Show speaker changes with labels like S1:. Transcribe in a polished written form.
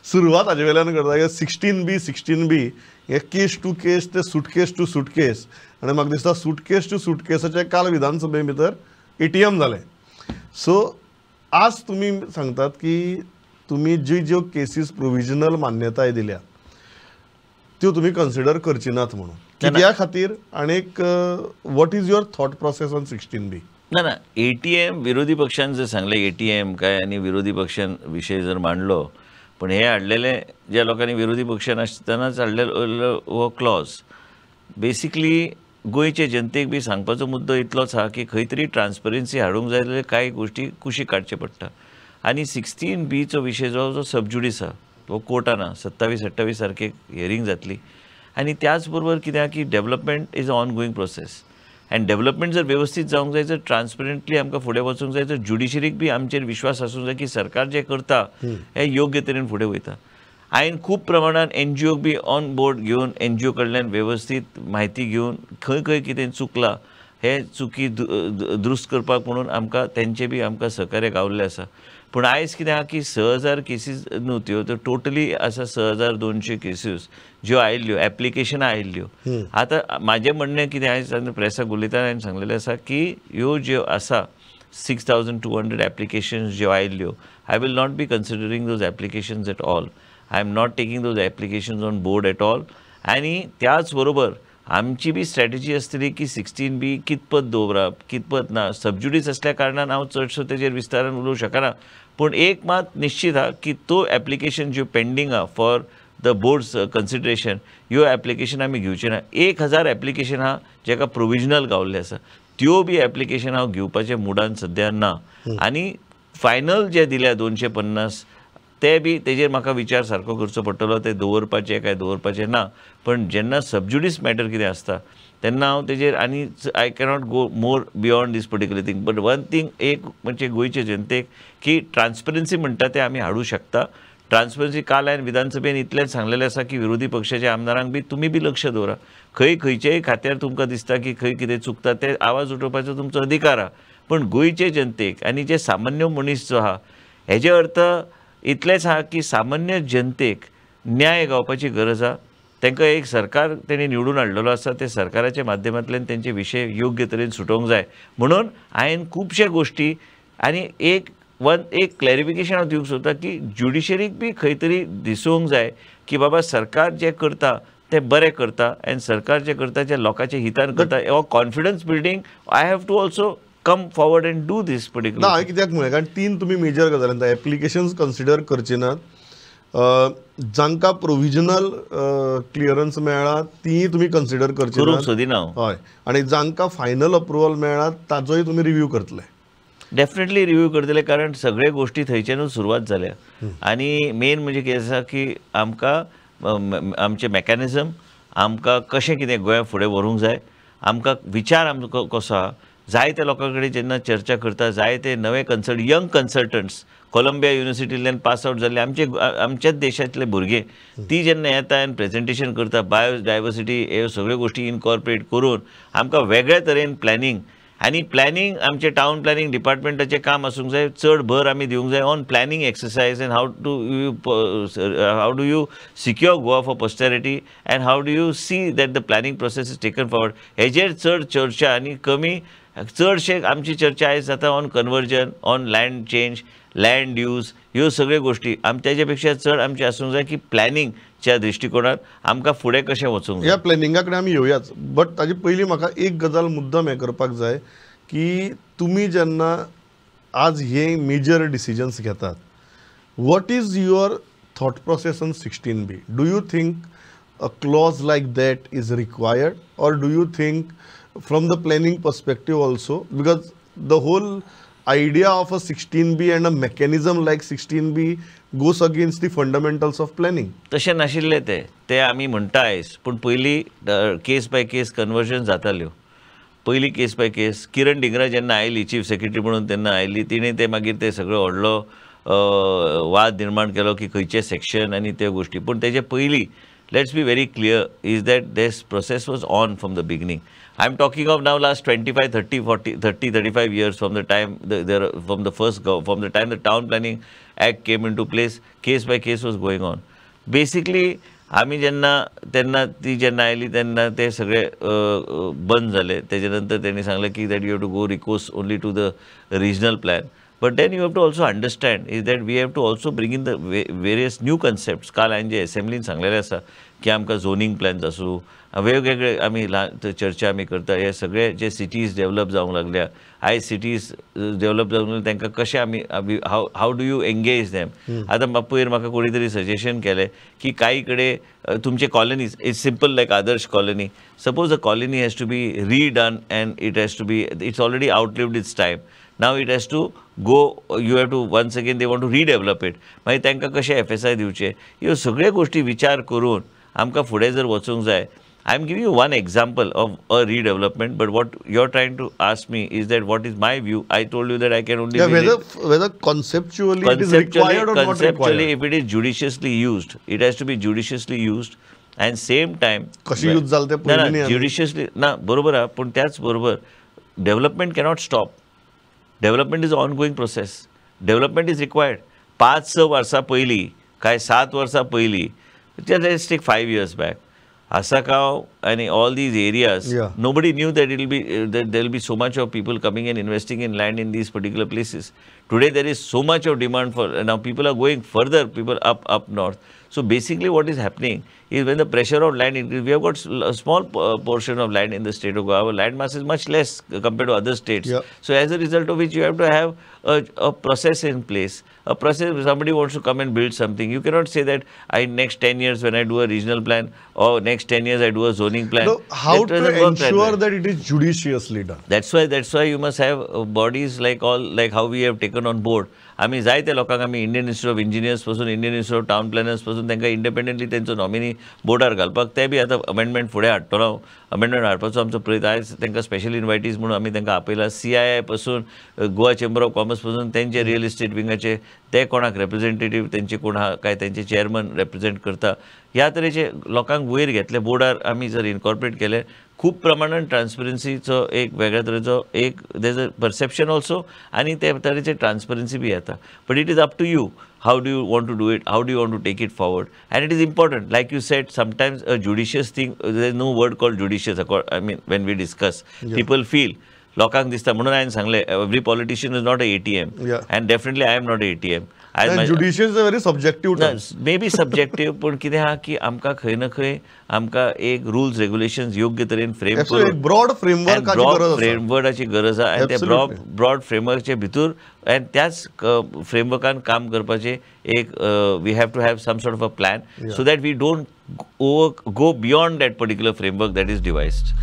S1: सुरवात हाजे वेल्यान करता 16B हे केस टू केस ते सुटकेस टू सुटकेस आनी म्हाका दिसता सुटकेस टू सुटकेसाचे काल विधानसभे भितर ATM जालें. सो आज तुमी सांगतात की तुमी ज्यो केसीस प्रोविजनल मान्यताय दिल्या त्यो तुमी कन्सिडर करची नात म्हणून कित्या खातीर आनीक what is your thought process on 16B?
S2: ना ATM विरोधी पक्षान जर सांगले ATM काय आनी विरोधी पक्षान विशय जर मांडलो पण हे हाडलेले ज्या लोकांनी विरोधी पक्षान आसतनाच हाडलेलो हो क्लॉज बेसिकली गोंयचे जनतेक बी सांगपाचो मुद्दो इतलोच आहा की खंय तरी ट्रान्सपरन्सी हाडूंक जाय जाल्यार कांय गोश्टी कुशीक काडचे पडटा. आनी 16B विशय जो सबज्युडीस आहा तो कोर्टान आहा 27-28 सारखे हियरींग जातली. आनी त्याच बरोबर कित्याक की development is a on going process आनी डेव्हलपमेंट जर वेवस्थीत जावंक जाय जर ट्रान्सपरंटली आमकां फुडें वचूंक जाय तर ज्युडिशरीक बी आमचेर विश्वास आसूंक जाय की सरकार जे करता हें योग्य तरेन फुडें वयता. हांवें खूब प्रमाणात NGO बी ऑन बोर्ड घेवन NGO कडल्यान वेवस्थीत म्हायती घेवन खंय खंय कितें चुकलां हे चुकी दुरुस्त करपाक म्हणून आमकां तेंचे बी आमकां सहकार्य गावल्लें आसा. पूण आयज कितें आहा की 6000 केसीस न्हू त्यो तर टोटली आसा 6200 केसीस ज्यो आयिल्ल्यो एप्लिकेशनां आयिल्ल्यो. आतां म्हाजें म्हणणें कितें आयज प्रेसाक उलयतना हांवें सांगलेलें आसा की ह्यो ज्यो आसा 6200 एप्लिकेशन्स ज्यो आयिल्ल्यो I will not be considering those applications at all. I am not taking those applications on board at all. आनी त्याच बरोबर आमची बी स्ट्रॅटेजी आसतली की 16B कितपत दवरप कितपत ना. सबज्युडीस आसल्या कारणान हांव चडसो तेजेर विस्तारान उलोवंक शकना. पूण एक मात निश्चित आहा की तो एप्लिकेशन ज्यो पेंडींग आहा फॉर द बोर्ड्स कन्सिडरेशन ह्यो एप्लिकेशन आमी घेवचे ना. 1000 एप्लिकेशन आहा जेका प्रोविजनल गावल्ले आसा त्यो बी एप्लिकेशन हांव घेवपाचे मुडान सद्या ना. आनी फायनल जे दिल्या 250 ते बी तेजेर म्हाका विचार सारको करचो पडटलो ते दवरपाचे काय दवरपाचे ना. पण जेन्ना सबज्युडीस मॅटर कितें आसता तेन्ना हांव तेजेर आनी I cannot go more beyond this particular thing. But one thing एक म्हणजे गोंयचे जनतेक की ट्रान्सपरन्सी म्हणटा ते आमी हाडूं शकता. ट्रान्सपरन्सी काल हांवें विधानसभेन इतलेंच सांगलेलें आसा की विरोधी पक्षाच्या आमदारांक बी तुमी बी लक्ष दवरा. खंयचेय खात्यार तुमकां दिसता की खंय कितें चुकता ते आवाज उठोवपाचो तुमचो अधिकार आहा. पण गोंयचे जनतेक आनी जे सामान्य मनीस जो आहा हेजे अर्थ इतलेंच आहा की सामान्य जनतेक न्याय गावपाची गरज आहा. तांकां एक सरकार तेणी निवडून हाडलेलो आसा ते सरकाराच्या माध्यमांतल्यान तेंचे विशय योग्य तरेन सुटोवंक जाय. म्हणून हांवें खुबशे गोश्टी आनी एक क्लॅरिफिकेशन हांव दिवंक सोदता की ज्युडिशरीक बी खंय तरी दिसूंक जाय की बाबा सरकार जे करता तें बरें करता आनी सरकार जे करता जे लोकांच्या हितान करता हो confidence building I have to also come forward and do this particular.
S1: ना कित्याक म्हळें कारण 3 तुमी मेजर गजाली एप्लिकेशन्स कन्सिडर करचे नात. जांकां प्रोविजनल क्लियरन्स मेळ्ळा ती तुमी कन्सिडर करचे
S2: करूंक सोदिना.
S1: हय आनी जांकां फायनल अप्रुवल मेळ्ळा ताजोय तुमी रिव्यू करतले.
S2: डेफिनेटली रिव्यू करतले कारण सगळे गोष्टी थंयच्यानूच सुरवात जाल्या. आनी मेन म्हणजे कितें आसा की आमकां आमचे मेकॅनिझम आमकां कशें कितें गोंया फुडें व्हरूंक जाय आमकां विचार आमचो कसो आहा. जायत्या लोकां कडेन जेन्ना चर्चा करता जायते नवे यंग कन्सल्टंट्स कोलंबिया युनिवर्सिटींतल्यान पास आउट जाल्ले आमच्याच देशांतले भुरगे ती जेन्ना येता आनी प्रेझेंटेशन करता बायोडायवर्सिटी ह्यो सगळ्यो गोश्टी इनकॉर्पोरेट करून आमकां वेगळ्या तरेन प्लॅनिंग आनी प्लॅनिंग आमचे टावन प्लॅनिंग डिपार्टमेंटाचें काम आसूंक जाय. चड भर आमी दिवंक जाय on planning exercise and how do you secure Goa for posterity and how do you see that the planning process is taken forward. हेजेर चड चर्चा आनी कमी चडशे आमची चर्चा आयज जाता on conversion on land change land use ह्यो सगळ्यो गोश्टी तेज्या पेक्षा चड आमची आसूंक जाय की प्लॅनिंगच्या दृश्टिकोनात आमकां फुडें कशें वचूंक जाय.
S1: ह्या प्लॅनिंगा कडेन आमी येवयाच. बट ताजे पयलीं म्हाका एक गजाल मुद्दम हें करपाक जाय की तुमी जेन्ना आज हे मेजर डिसिजन्स घेतात what is your thought process on 16B? Do you think a clause like that is required or do you think from the planning perspective also, because the whole idea of a 16B and a mechanism like 16B goes against the fundamentals of planning.
S2: तशें नाशिल्ले ते आमी म्हणटा आयज पूण पयलीं case by case conversion जाताल्यो. पयलीं केस बाय केस किरण डिंगरा जेन्ना आयली चीफ सेक्रेटरी म्हणून तेन्ना आयली तिणें ते मागीर ते सगळो व्हडलो वाद निर्माण केलो की खंयचे सेक्शन आनी त्यो गोश्टी. पूण तेजे पयलीं let's be very clear, is that this process was on from the beginning. I'm talking of now last 25, 30, 40, 30, 35 years from the time from the time the Town Planning Act came into place, case by case was going on. Basically, आम्ही त्यांना ती जेन्ना oily तेन्ना ते सगळे बंद झाले. त्याच्यानंतर त्यांनी सांगलं की that you have to go recourse only to the regional plan. But then you have to also understand is that we have to also bring in the various new concepts. काल हांवें जे असेंब्लीन सांगलेलें आसा की आमकां झोनींग प्लॅन्स आसूं, वेगवेगळे आमी चर्चा आमी करता, हे सगळे जे सिटीज डेव्हलप जावंक लागल्या, आयज सिटीज डेव्हलप जावंक लागल्या तांकां कशें आमी how do you engage them. आतां पयर म्हाका कोणी तरी सजेशन केलें की काही कडेन तुमचे colonies it's simple like Adarsh colony. Suppose a colony has to be redone and it has to be it's already outlived its time. Now it has to go, you have to once again they want to redevelop it. मागीर तांकां कशें FSI दिवचे, ह्यो सगळ्यो गोश्टी विचार करून आमकां फुडें जर वचूंक जाय. I am giving you one example of a redevelopment, but what you're trying to ask me is that what is my view. I told you that I can only
S1: whether conceptually it is required or not required.
S2: Conceptually, if it is judiciously used, it has to be judiciously used. And same time,
S1: कशी use जाल ते पयलीं न्ही
S2: judiciously ना बरोबर आहा, पूण त्याच बरोबर development cannot stop. Development is an ongoing process. Development is required. 5-6 वर्सां पयलीं काय 7 वर्सां पयलीं, let's take 5 years back, Asakav and all these areas, nobody knew that there will be so much of people coming and investing in land in these particular places. Today there is so much of demand for, now people are going further, people up north. So basically what is happening is when the pressure of land increases, we have got a small portion of land in the state of Goa. Our land mass is much less compared to other states. So as a result of which you have to have a process in place. A process, if somebody wants to come and build something, you cannot say that next 10 years when I do a regional plan or next 10 years I do a zoning plan.
S1: No, how to ensure that it is judiciously done?
S2: That's why you must have bodies like how we have taken on board. आम्ही जाय त्या लोकांक आम्ही Indian institute of engineers पासून, Indian institute of town planners पासून तांकां independently तेंचो nominee बोर्डार घालपाक, ते बी आतां अमेंडमेंट फुडें हाडटलो. अमेंडमेंट हाडपाचो आमचो प्रयत्न. आयज तांकां स्पेशल इन्वायटीज म्हणून आमी तांकां आपयला. CII पासून, गोवा चेंबर ऑफ कॉमर्स पासून तेंचे रियल इस्टेट विंगाचे ते कोणाक रिप्रेझेंटेटीव तेंचे कोण आहा काय तेंचे चेअरमन रिप्रेझेंट करता, ह्या तरेचे लोकांक वयर घेतले बोर्डार आमी जर इनकॉर्पोरेट केले, खूप प्रमाणात ट्रान्सपरन्सीचो एक वेगळ्या तरेचो एक देज अ परसेप्शन ऑल्सो आणि ते तरेचे ट्रान्सपरन्सी बी येता. But it is up to you. How do you want to do it? How do you want to take it forward? And it is important, like you said, sometimes a judicious thing, there is no word called judicious. I mean, when we discuss, people feel, लोकांक दिसता म्हणून हांवें सांगलें, every politician is not a ATM. And definitely I am not a ATM.
S1: And judicious is a very subjective term.
S2: Maybe subjective, पण कितें आहा की आमकां खंय ना खंय आमकां एक रुल्स रेग्युलेशन्स योग्य तरेन फ्रेम करून
S1: एक ब्रॉड
S2: फ्रेमवर्काची गरज आहा. आनी ते ब्रॉड फ्रेमवर्कचे भितर आनी त्याच फ्रेमवर्कान काम करपाचे एक we have to have some sort of a plan so that we don't go beyond that particular framework that is डिवायस्ड.